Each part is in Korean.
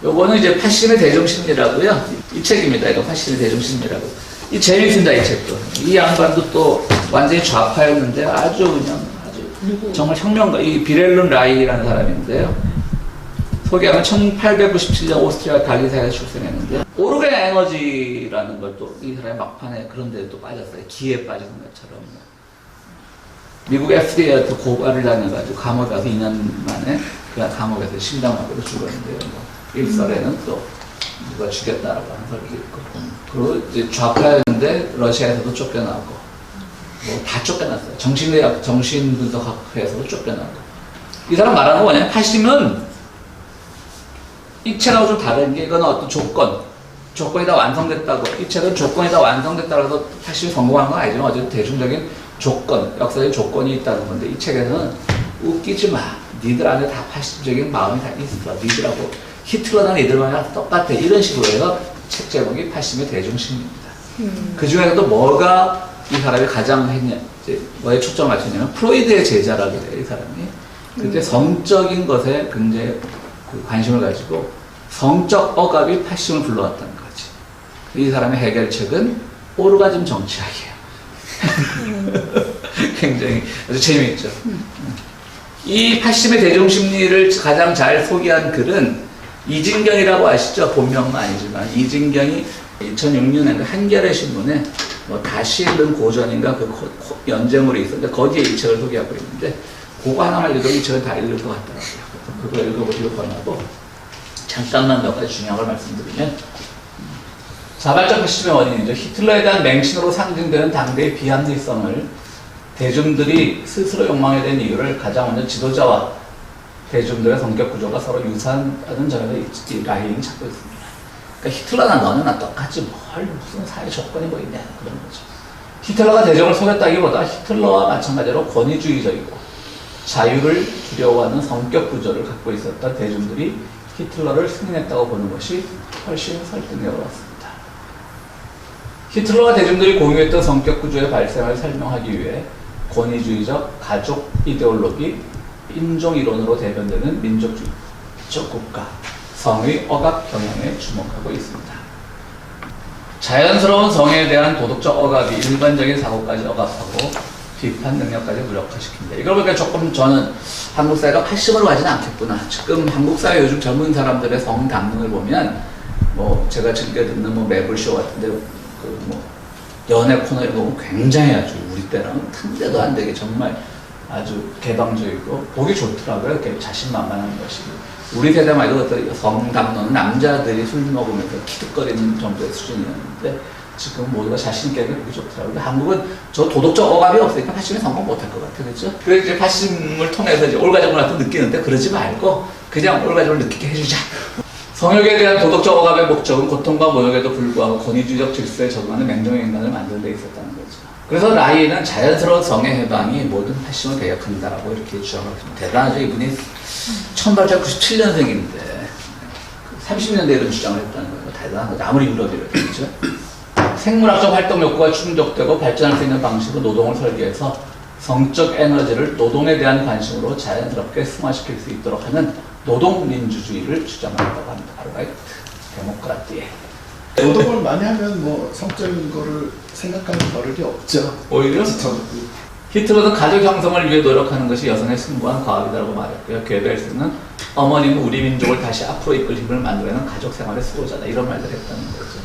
요거는 이제 파시즘의 대중심리라고요. 이 책입니다. 이거 파시즘의 대중심리라고. 이 재밌습니다, 이 책도. 이 양반도 또 완전히 좌파였는데 아주 그냥 아주 정말 혁명가, 이 비렐룬 라이라는 사람인데요. 소개하면 1897년 오스트리아 갈리사에서 출생했는데 오르간 에너지라는 걸 또 이 사람이 막판에 그런 데도 또 빠졌어요. 기에 빠지는 것처럼. 미국 FDA한테 고발을 당해가지고 감옥에 가서 2년 만에 그 감옥에서 심장마비로 죽었는데요. 일설에는 또 누가 죽였다라고 하는 설이 있고, 그리고 이제 좌파였는데 러시아에서도 쫓겨나고 뭐 다 쫓겨났어요. 정신의학, 정신분석학회에서도 쫓겨나고. 이 사람 말하는 거 뭐냐면 파시즘은 이 책하고 좀 다른 게 이건 어떤 조건이 다 완성됐다고, 이 책은 조건이 다 완성됐다고 해서 파시즘이 성공한 건 아니지만 어쨌든 대중적인 조건, 역사적인 조건이 있다는 건데 이 책에서는 웃기지 마. 니들 안에 다 파시즘적인 마음이 다 있어. 니들하고 히틀러나 니들만 똑같아. 이런 식으로 해서 책 제목이 파시즘의 대중심리입니다. 그 중에서도 뭐가 이 사람이 가장 했냐, 이제 뭐에 초점을 맞췄냐면 프로이드의 제자라고 해요, 이 사람이. 그때 성적인 것에 굉장히 관심을 가지고 성적 억압이 파시즘을 불러왔다는 거지. 이 사람의 해결책은 오르가즘 정치학이에요. 굉장히 아주 재미있죠. 이 파시즘의 대중심리를 가장 잘 소개한 글은 이진경이라고 아시죠? 본명은 아니지만 이진경이 2006년에 한겨레 신문에 뭐 다시 읽은 고전인가 그 연재물이 있었는데 거기에 이 책을 소개하고 있는데 그거 하나만 읽어도 이 책은 다 읽을 것 같더라고요. 그거 읽어보시고 권하고 잠깐만 몇 가지 중요한 걸 말씀드리면 자발적 파시즘의 원인이죠. 히틀러에 대한 맹신으로 상징되는 당대의 비합리성을 대중들이 스스로 욕망에 대한 이유를 가장 먼저 지도자와 대중들의 성격 구조가 서로 유사하다는 점에서 이 라인이 찾고 있습니다. 그러니까 히틀러나 너는 나 똑같지 뭘 무슨 사회 조건이 뭐 있냐 그런 거죠. 히틀러가 대중을 속였다기보다 히틀러와 마찬가지로 권위주의적이고 자유를 두려워하는 성격 구조를 갖고 있었던 대중들이 히틀러를 승인했다고 보는 것이 훨씬 설득력있습니다. 히틀러와 대중들이 공유했던 성격 구조의 발생을 설명하기 위해 권위주의적 가족 이데올로기, 인종이론으로 대변되는 민족주의적 국가, 성의 억압 경향에 주목하고 있습니다. 자연스러운 성에 대한 도덕적 억압이 일반적인 사고까지 억압하고 비판 능력까지 무력화시킵니다. 이걸 보니까 조금 저는 한국 사회가 파시즘으로 가지는 않겠구나. 지금 한국 사회 요즘 젊은 사람들의 성 담론을 보면 뭐 제가 즐겨 듣는 뭐 매블쇼 같은데 그 뭐 연애 코너 이런 거 보면 굉장히 아주 우리 때랑 틈새도 안 되게 정말 아주 개방적이고 보기 좋더라고요. 이렇게 자신만만한 것이. 우리 세대만 해도 성 담론은 남자들이 술 먹으면서 키득거리는 정도의 수준이었는데 지금 모두가 자신있게 보기 좋더라고요. 한국은 저 도덕적 억압이 없으니까 파시즘에 성공 못할 것 같아요. 그렇죠? 그래서 이제 파시즘을 통해서 이제 올가족을 나도 느끼는데 그러지 말고 그냥 올가족을 느끼게 해주자. 성욕에 대한 도덕적 억압의 목적은 고통과 모욕에도 불구하고 권위주의적 질서에 적응하는 맹종의 인간을 만드는 데 있었다는 거죠. 그래서 라이는 자연스러운 성의 해방이 모든 파시즘을 배격한다라고 이렇게 주장을 했습니다. 대단하죠. 이분이 1897년생인데 30년대에 이런 주장을 했다는 거예요. 대단한 거죠. 아무리 유럽이라도. 그렇죠? 생물학적 활동 욕구가 충족되고 발전할 수 있는 방식으로 노동을 설계해서 성적 에너지를 노동에 대한 관심으로 자연스럽게 승화시킬 수 있도록 하는 노동민주주의를 주장한다고 합니다. 바로 데모크라티에. 노동을 많이 하면 뭐 성적인 거를 생각하는 버릇이 없죠. 오히려 히틀러는 가족 형성을 위해 노력하는 것이 여성의 숭고한 과업이라고 말했고요. 괴벨스는 어머님은 우리 민족을 다시 앞으로 이끌 힘을 만들어내는 가족 생활의 수호자다. 이런 말들을 했다는 거죠.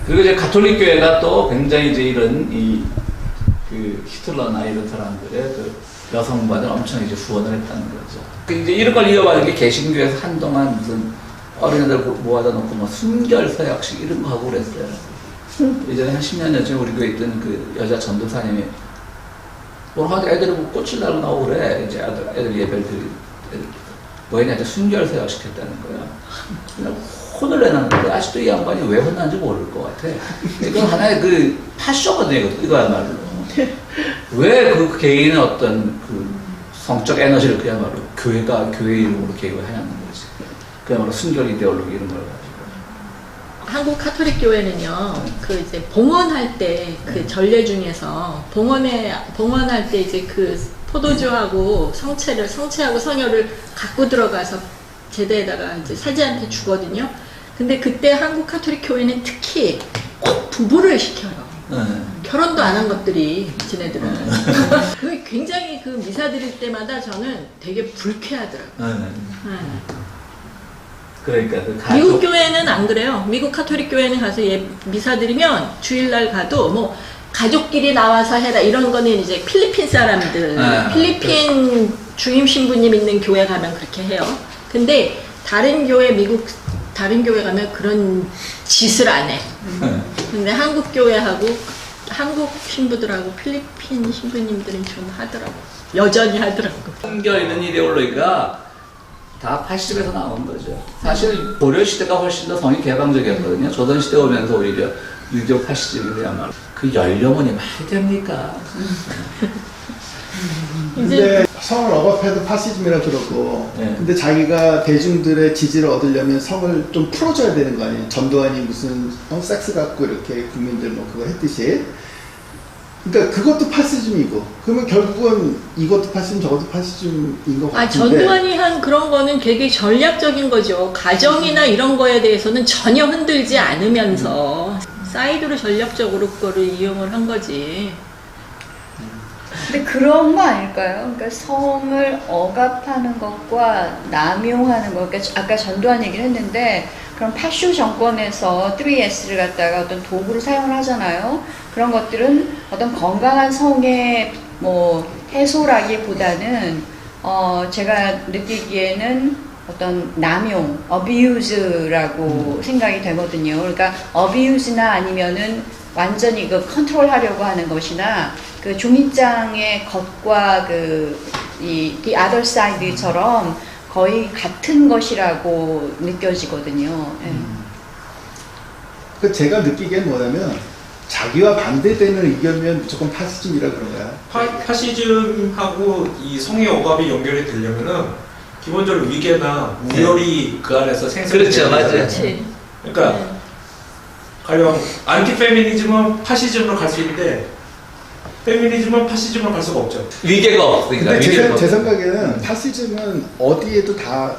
그리고 이제 가톨릭 교회가 또 굉장히 이제 이런 그 히틀러나 이런 사람들의 그 여성과는 엄청 이제 후원을 했다는 거죠. 이제 이런 걸 이어받은 게 개신교에서 한동안 무슨 어린애들 모아다 놓고 뭐 순결 서약식 이런 거 하고 그랬어요. 예전에 한 10년 전에 우리 교회에 있던 그 여자 전도사님이 오늘 애들이 뭐 꽃을 달고 나오고 그래. 이제 애들 예배를 뭐 했냐, 순결 서약식 했다는 거야. 그냥 혼을 내놨는데 아직도 이 양반이 왜 혼난지 모를 것 같아. 이건 하나의 그 파쇼거든요, 이거야말로. 왜 그 개인의 어떤 그 성적 에너지를 그야말로 교회 이름으로 개입을 하냐는 거지. 그야말로 순결 이데올로기 이런 걸 가지고. 한국 카톨릭 교회는요, 그 이제 봉헌할 때 그 전례 중에서 봉헌할 때 이제 그 포도주하고 성체하고 성혈을 갖고 들어가서 제대에다가 이제 사제한테 주거든요. 근데 그때 한국 가톨릭 교회는 특히 꼭 부부를 시켜요. 결혼도 안 한 것들이 지네들은. 그 굉장히 그 미사 드릴 때마다 저는 되게 불쾌하더라고요. 그러니까 그 가족. 미국 교회는 안 그래요. 미국 가톨릭 교회는 가서 미사 드리면 주일날 가도 뭐 가족끼리 나와서 해라 이런 거는 이제 필리핀 사람들, 필리핀 주임 신부님 있는 교회 가면 그렇게 해요. 근데 다른 교회, 미국 다른 교회 가면 그런 짓을 안 해. 근데 한국 교회하고 한국 신부들하고 필리핀 신부님들은 좀 하더라고. 여전히 하더라고. 숨겨 있는 이데올로기가 다 80에서 나온 거죠. 사실 고려 시대가 훨씬 더 성이 개방적이었거든요. 조선 시대 오면서 오히려 유교 파시즘이야말로 그 연령원이 말이 됩니까? 근데 성을 억압해도 파시즘이라 그러고 네. 근데 자기가 대중들의 지지를 얻으려면 성을 좀 풀어줘야 되는 거 아니에요? 전두환이 무슨 섹스 갖고 이렇게 국민들 뭐 그거 했듯이 그러니까 그것도 파시즘이고 그러면 결국은 이것도 파시즘 저것도 파시즘인 것 같은데 전두환이 한 그런 거는 되게 전략적인 거죠. 가정이나 이런 거에 대해서는 전혀 흔들지 않으면서 사이드로 전략적으로 그거를 이용을 한 거지. 근데 그런 거 아닐까요? 그러니까 성을 억압하는 것과 남용하는 것, 그러니까 아까 전두환 얘기를 했는데 그런 파쇼 정권에서 3S를 갖다가 어떤 도구를 사용을 하잖아요. 그런 것들은 어떤 건강한 성의 뭐 해소라기보다는 제가 느끼기에는 어떤 남용, abuse라고 생각이 되거든요. 그러니까 abuse나 아니면은 완전히 그 컨트롤하려고 하는 것이나 그 종이장의 겉과 the other side처럼 거의 같은 것이라고 느껴지거든요. 예. 그 제가 느끼기엔 뭐냐면 자기와 반대되는 의견이면 무조건 파시즘이라 그런 거야. 파시즘하고 이 성의 억압이 연결이 되려면은 기본적으로 위계나 우열이 그 안에서 생성이 그렇죠, 되는 맞아요. 거잖아요. 그렇지. 그러니까 가령 안티페미니즘은 파시즘으로 갈 수 있는데 페미니즘은 파시즘으로 갈 수가 없죠. 위계가 없으니까. 근데 위계가 제 없으니까. 생각에는 파시즘은 어디에도 다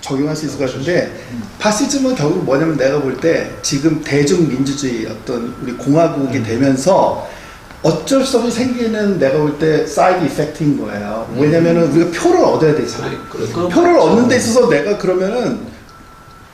적용할 수 있을 것 같은데 파시즘은 결국 뭐냐면 내가 볼 때 지금 대중민주주의 어떤 우리 공화국이 되면서 어쩔 수 없이 생기는 내가 볼 때 사이드 이펙트인 거예요. 왜냐면은 우리가 표를 얻어야 되잖아. 표를 얻는 데 있어서 내가 그러면은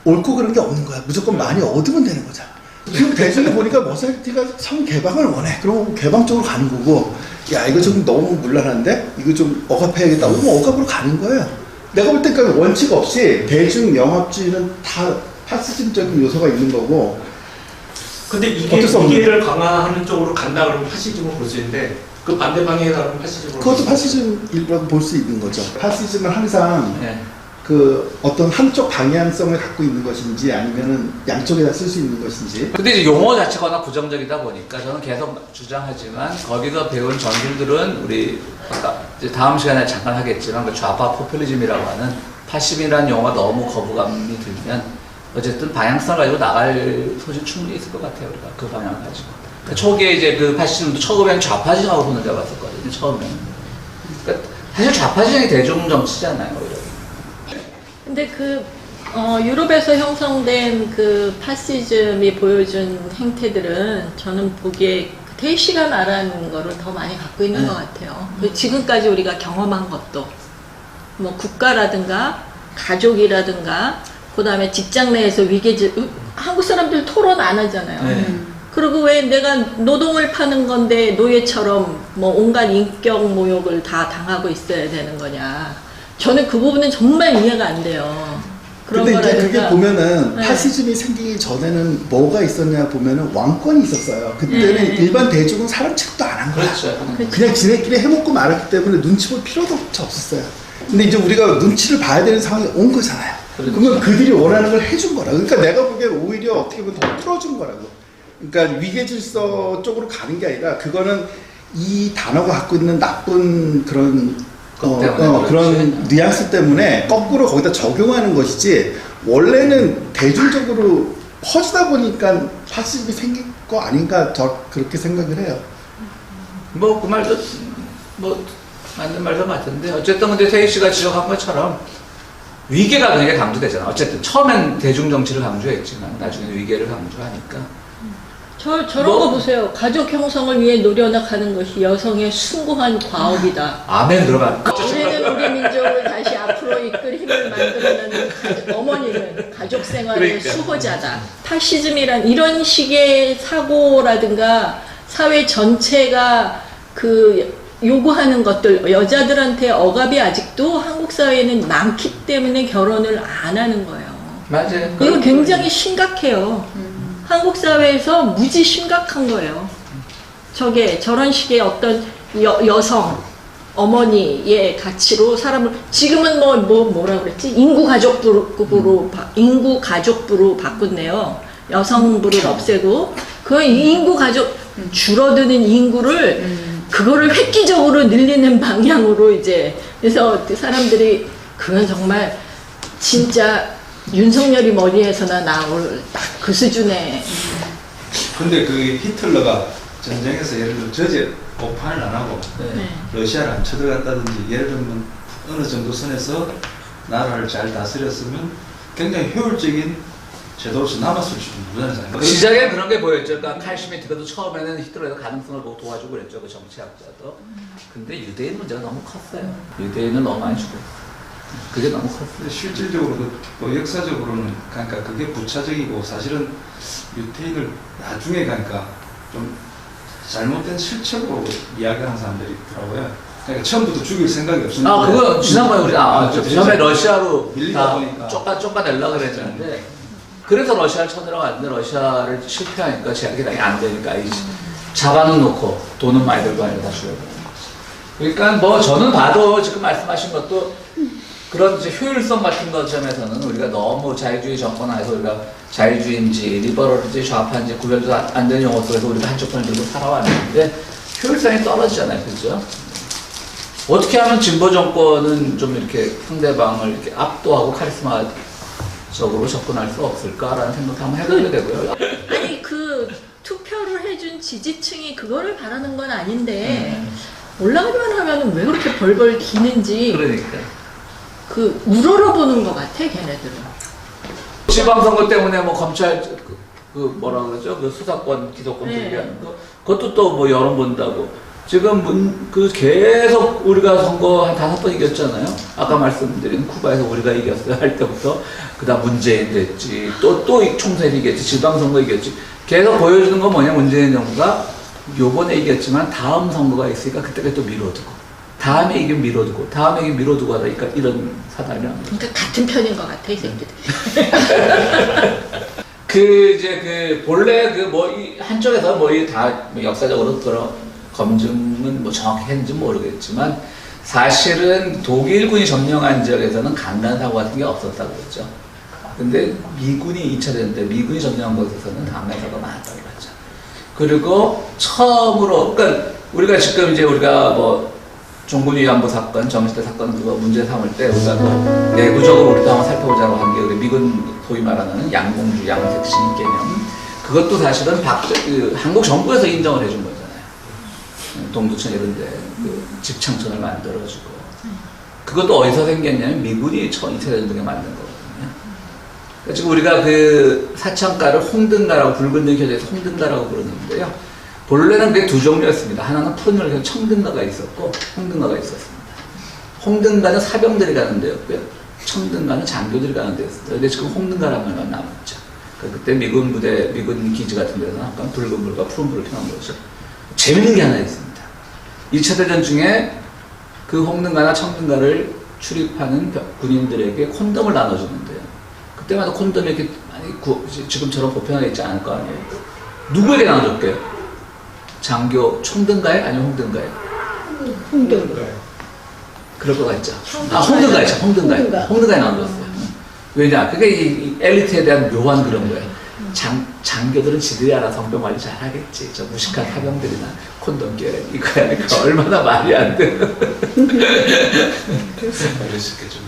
옳고 그런 게 없는 거야. 무조건 많이 얻으면 되는 거잖아. 지금 대중이 보니까 머사이티가 성 개방을 원해. 그럼 개방 쪽으로 가는 거고, 야 이거 좀 너무 문란한데 이거 좀 억압해야겠다. 그러면 억압으로 가는 거예요. 내가 볼 때까지 원칙 없이 대중 영합주의는 다 파시즘적인 요소가 있는 거고. 근데 이게 위계를 강화하는 쪽으로 간다 그러면 파시즘을 볼 수 있는데 그 반대 방향에 가면 파시즘으로. 그것도 파시즘이라고 볼 수 있는 거죠. 파시즘은 항상 네. 그 어떤 한쪽 방향성을 갖고 있는 것인지 아니면은 양쪽에다 쓸 수 있는 것인지. 근데 이제 용어 자체가 워낙 부정적이다 보니까 저는 계속 주장하지만 거기서 배운 전술들은 우리 아까 이제 다음 시간에 잠깐 하겠지만 그 좌파 포퓰리즘이라고 하는 파시즘이라는 용어가 너무 거부감이 들면 어쨌든 방향성을 가지고 나갈 소신 충분히 있을 것 같아요. 우리가 그 방향을 가지고. 그러니까 초기에 이제 그 파시즘도 처음에는 좌파지정하고 손을 잡았었거든요. 처음에는. 그러니까 사실 좌파지정이 대중 정치잖아요. 오히려. 근데 유럽에서 형성된 그 파시즘이 보여준 행태들은 저는 보기에 대시가 말하는 거를 더 많이 갖고 있는 것 같아요. 지금까지 우리가 경험한 것도 뭐 국가라든가 가족이라든가 그 다음에 직장 내에서 위계질 한국 사람들 토론 안 하잖아요. 네. 그리고 왜 내가 노동을 파는 건데 노예처럼 뭐 온갖 인격 모욕을 다 당하고 있어야 되는 거냐. 저는 그 부분은 정말 이해가 안 돼요. 그런 근데 이제 그게 거라든가. 보면은 네. 파시즘이 생기기 전에는 뭐가 있었냐 보면은 왕권이 있었어요. 그때는 네. 일반 대중은 사람 취급도 안 한 거야. 그렇죠. 그냥 지네끼리 해먹고 말았기 때문에 눈치 볼 필요도 없었어요. 근데 이제 우리가 눈치를 봐야 되는 상황이 온 거잖아요. 그렇죠. 그러면 그들이 원하는 걸 해준 거라. 그러니까 내가 보기엔 오히려 어떻게 보면 더 풀어준 거라고. 그러니까 위계 질서 쪽으로 가는 게 아니라 그거는 이 단어가 갖고 있는 나쁜 그런 그런 뉘앙스 때문에 거꾸로 거기다 적용하는 것이지 원래는 대중적으로 퍼지다 보니까 파시즘이 생긴 거 아닌가 저 그렇게 생각을 해요. 뭐 그 말도 뭐 맞는 말도 맞던데 어쨌든 근데 태희 씨가 지적한 것처럼 위계가 굉장히 강조되잖아. 어쨌든 처음엔 대중 정치를 강조했지만 나중에는 위계를 강조하니까. 저런 뭐? 거 보세요. 가족 형성을 위해 노력하는 것이 여성의 숭고한 과업이다. 아멘 들어가. 올해는 우리 민족을 다시 앞으로 이끌 힘을 만들어내는 어머니는 가족 생활의 그러니까. 수호자다. 파시즘이란 이런 식의 사고라든가 사회 전체가 그 요구하는 것들, 여자들한테 억압이 아직도 한국 사회에는 많기 때문에 결혼을 안 하는 거예요. 맞아요. 이거 굉장히 심각해요. 한국 사회에서 무지 심각한 거예요. 저런 식의 어떤 여성, 어머니의 가치로 사람을, 지금은 뭐라 그랬지? 인구 가족부로 바꾼대요. 여성부를 없애고, 그 인구 가족, 줄어드는 인구를, 그거를 획기적으로 늘리는 방향으로 이제, 그래서 사람들이, 그건 정말 진짜 윤석열이 머리에서나 나올 딱 그 수준의. 근데 그 히틀러가 전쟁에서 예를 들어 저제 오판을 안 하고 네. 러시아를 안 쳐들어갔다든지 예를 들면 어느 정도 선에서 나라를 잘 다스렸으면 굉장히 효율적인 제도로서 남았을 줄 모르잖아요. 시작에 그런 게 보였죠. 그러니까 칼 슈미트가도 처음에는 히틀러의 가능성을 보고 도와주고 그랬죠. 그 정치학자도. 근데 유대인 문제가 너무 컸어요. 유대인은 너무 많이 죽었어요. 그게 너무 컸어요. 근데 실질적으로도 또 역사적으로는 그러니까 그게 부차적이고 사실은 유태인을 나중에 그러니까 좀 잘못된 실체로 이야기하는 사람들이 있더라고요. 그러니까 처음부터 죽일 생각이 없었는데. 아, 그거 지난번에 우리 처음에 러시아로 밀리다 다 보니까. 쫓아내려고 그랬는데 그래서 러시아를 쳐들어갔는데 러시아를 실패하니까 제약이 안 되니까 이 자반은 놓고 돈은 많이 들고 하니까 다 죽여버려요. 그러니까 뭐 저는 봐도 지금 말씀하신 것도 그런 이제 효율성 같은 것 점에서는 우리가 너무 자유주의 정권 안에서 우리가 자유주의인지 리버럴인지 좌파인지 구별도 안 되는 용어 속에서 우리가 한쪽 편을 들고 살아왔는데 효율성이 떨어지잖아요. 그죠? 어떻게 하면 진보 정권은 좀 이렇게 상대방을 이렇게 압도하고 카리스마적으로 접근할 수 없을까라는 생각도 한번 해보게 되고요. 아니 그 투표를 해준 지지층이 그거를 바라는 건 아닌데 올라가기만 하면은 왜 그렇게 벌벌 기는지 그러니까. 그 우러러보는 것 같아 걔네들은. 지방선거 때문에 뭐 검찰 그 뭐라 그러죠? 그 수사권 기소권 네. 제기하는 거 그것도 또 뭐 여론 본다고. 지금 그 계속 우리가 선거 한 5번 이겼잖아요. 아까 말씀드린 쿠바에서 우리가 이겼어요 할 때부터 그다음 문재인 됐지 또 총선에서 이겼지 지방선거 이겼지 계속 보여주는 건 뭐냐 문재인 정부가 요번에 이겼지만 다음 선거가 있으니까 그때까지 또 미뤄두고 다음에 이기면 미뤄두고 다음에 이기면 미뤄두고 하다니까 이런 사단이 안 돼. 그러니까 같은 편인 것 같아 이 새끼들. 그 이제 그 본래 그 뭐 한쪽에서 뭐 다 역사적으로 그런 검증은 뭐 정확히 했는지 모르겠지만 사실은 독일군이 점령한 지역에서는 강간 사고 같은 게 없었다고 그랬죠. 근데 미군이 2차 대전 때 미군이 점령한 곳에서는 강간 사고가 많았다고 그랬죠. 그리고 처음으로 그러니까 우리가 지금 이제 우리가 뭐 종군 위안부 사건, 정시대 사건 그거 문제 삼을 때 우리가 또 내부적으로 우리도 한번 살펴보자고 한 게 미군 소위 말하는 양공주, 양색시 개념 그것도 사실은 한국 정부에서 인정을 해준 거잖아요. 동두천 이런데 그 집창촌을 만들어주고 그것도 어디서 생겼냐면 미군이 2차대전 중에 만든 거거든요. 그러니까 지금 우리가 그 사창가를 홍등가라고 붉은 등이 켜져 있어서 홍등가라고 부르는데요. 본래는 그게 두 종류였습니다. 하나는 푸른 혈 청등가가 있었고 홍등가가 있었습니다. 홍등가는 사병들이 가는 데였고요. 청등가는 장교들이 가는 데였어요. 근데 지금 홍등가라는 말만 남았죠. 그때 미군 부대, 미군 기지 같은 데서는 약간 붉은 불과 푸른 불을 켜놓은 거죠. 재밌는 게 하나 있습니다. 2차 대전 중에 그 홍등가나 청등가를 출입하는 군인들에게 콘돔을 나눠주는데요. 그때마다 콘돔이 이렇게 지금처럼 보편화되어 있지 않을 거 아니에요. 누구에게 나눠줬게요? 장교 총등가에 아니면 홍등가에? 홍등. 그럴 것 같죠. 홍등가에 홍등가에 나눠줬어요. 왜냐? 그게 이 엘리트에 대한 묘한 그런 거예요. 장교들은 지들이 알아서 성병 관리 잘 하겠지. 저 무식한 사병들이나 콘돔 끼워야 이거야. 그러니까 얼마나 말이 안 되는. 그랬었겠죠.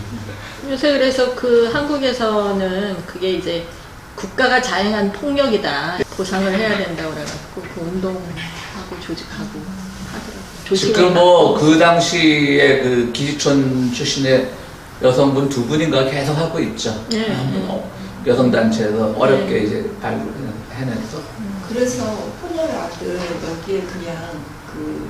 요새 그래서 그 한국에서는 그게 이제 국가가 자행한 폭력이다. 보상을 해야 된다고 그래갖고 그 운동하고 조직하고 하더라고요. 지금 뭐 그 당시에 그 기지촌 출신의 여성분 두 분인가 계속 하고 있죠. 여성단체에서 어렵게 이제 발굴해내서. 그래서 혼혈 아들 여기에 그냥 그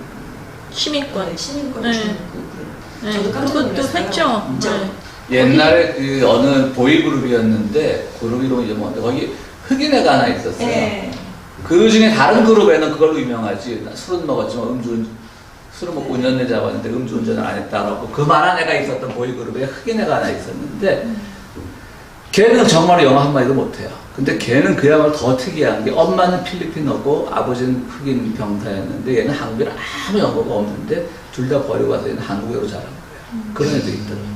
시민권. 시민권 네. 주는 그 저도 깜짝 그것도 놀랐어요. 했죠. 진짜. 네. 옛날에 그 어느 보이그룹이었는데 그룹 이름이 좀 뭔데 거기 흑인 애가 하나 있었어요. 네. 그 중에 다른 그룹에는 그걸로 유명하지. 술은 먹었지만 술을 먹고 운전대 잡았는데 음주운전을 안 했다라고 그만한 애가 있었던 보이그룹에 흑인 애가 하나 있었는데 걔는 정말 영어 한마디도 못해요. 근데 걔는 그야말로 더 특이한 게 엄마는 필리핀어고 아버지는 흑인 병사였는데 얘는 한국에 아무 영어가 없는데 둘 다 버리고 와서 얘는 한국어로 자란 거예요. 그런 애도 있더라고요.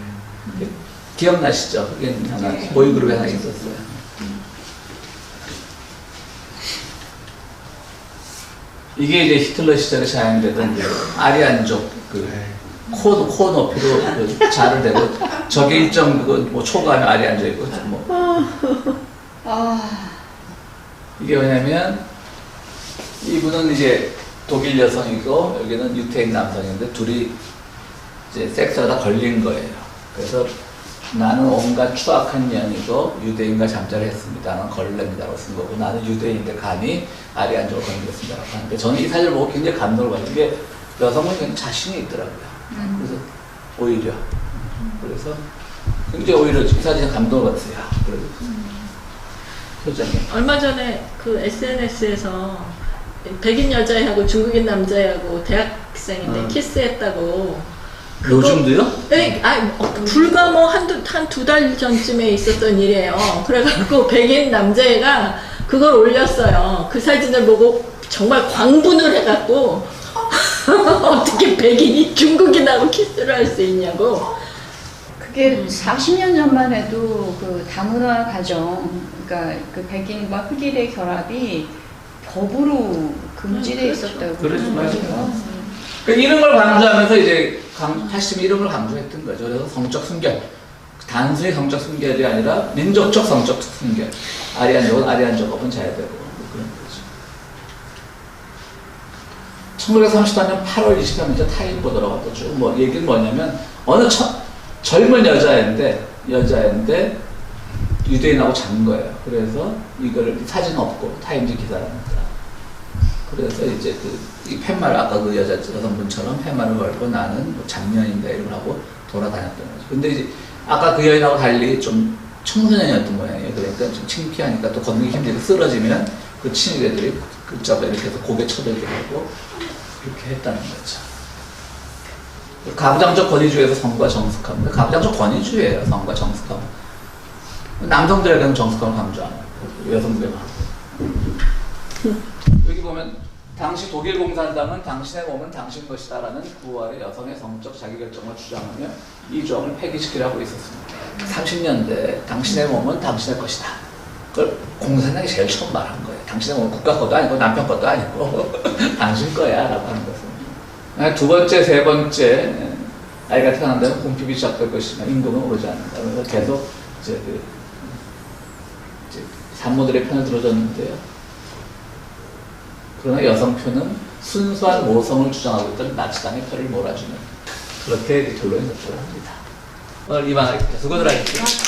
기억나시죠? 흑인 하나, 보이그룹에 하나 있었어요. 이게 이제 히틀러 시절에 사용되던 아리안족 코 높이로 그 자를 대고 저게 일정 뭐 초과하면 아리안족이고 뭐 이게 뭐냐면 이분은 이제 독일 여성이고 여기는 유태인 남성인데 둘이 이제 섹스가 다 걸린 거예요. 그래서 나는 온갖 추악한 년이고 유대인과 잠자를 했습니다. 나는 걸레입니다라고 쓴 거고 나는 유대인인데 감히 아리안족을 건드렸습니다라고 하는데 저는 이 사진을 보고 굉장히 감동을 받은 게 여성은 굉장히 자신이 있더라고요. 그래서 오히려 그래서 굉장히 오히려 이 사진에 감동을 받았어요. 그래서 표정이 얼마 전에 그 SNS에서 백인 여자애하고 중국인 남자애하고 대학생인데 키스했다고. 요즘도요? 네, 불과 뭐 한 두 달 전쯤에 있었던 일이에요. 그래갖고 백인 남자애가 그걸 올렸어요. 그 사진을 보고 정말 광분을 해갖고 어떻게 백인이 중국인하고 키스를 할 수 있냐고. 그게 40년 전만 해도 그 다문화 가정, 그러니까 그 백인과 흑인의 결합이 법으로 금지돼 그렇죠. 있었다고. 그러지 그러더라고요. 그러니까 이런 걸 강조하면서 이제 사실 이런 걸 강조했던 거죠. 그래서 성적 순결, 단순히 성적 순결이 아니라 민족적 성적 순결. 아리안족은 아리안족업은 자야되고 그런 거죠. 1934년 8월 23일 타임 보더라고 또 쭉 뭐 얘기는 뭐냐면 어느 젊은 여자인데 유대인하고 잔 거예요. 그래서 이걸 사진 없고 타임즈 기사랍니다. 그래서 이제 이 팻말 아까 그 여성분처럼 팻말을 걸고 나는 뭐 작년인가 이걸 하고 돌아다녔던 거죠. 근데 이제 아까 그 여인하고 달리 좀 청소년이었던 모양이에요. 그러니까 좀 창피하니까 또 걷기 힘들고 쓰러지면 그 친구들이 그쪽에 이렇게 해서 고개 쳐들게 하고 이렇게 했다는 거죠. 가부장적 권위주의에서 성과 정숙함. 가부장적 권위주의예요. 성과 정숙함. 남성들에게는 정숙함을 강조하는 여성들에게만. 여기 보면 당시 독일 공산당은 당신의 몸은 당신 것이다라는 9월에 여성의 성적 자기결정을 주장하며 이 조항을 폐기시키라고 있었습니다. 30년대 당신의 몸은 당신의 것이다. 그걸 공산당이 제일 처음 말한 거예요. 당신의 몸은 국가 것도 아니고 남편 것도 아니고 당신 거야 라고 하는 것은. 두 번째, 세 번째 아이가 태어난다면 공핍이 시작될 것이며 임금은 오르지 않는다. 그래서 계속 이제 산모들의 편을 들어줬는데요. 그러나 여성표는 순수한 모성을 주장하고 있던 나치당의 표를 몰아주는 그렇게 결론이 났다고 합니다. 오늘 이만 수고들 하셨습니다.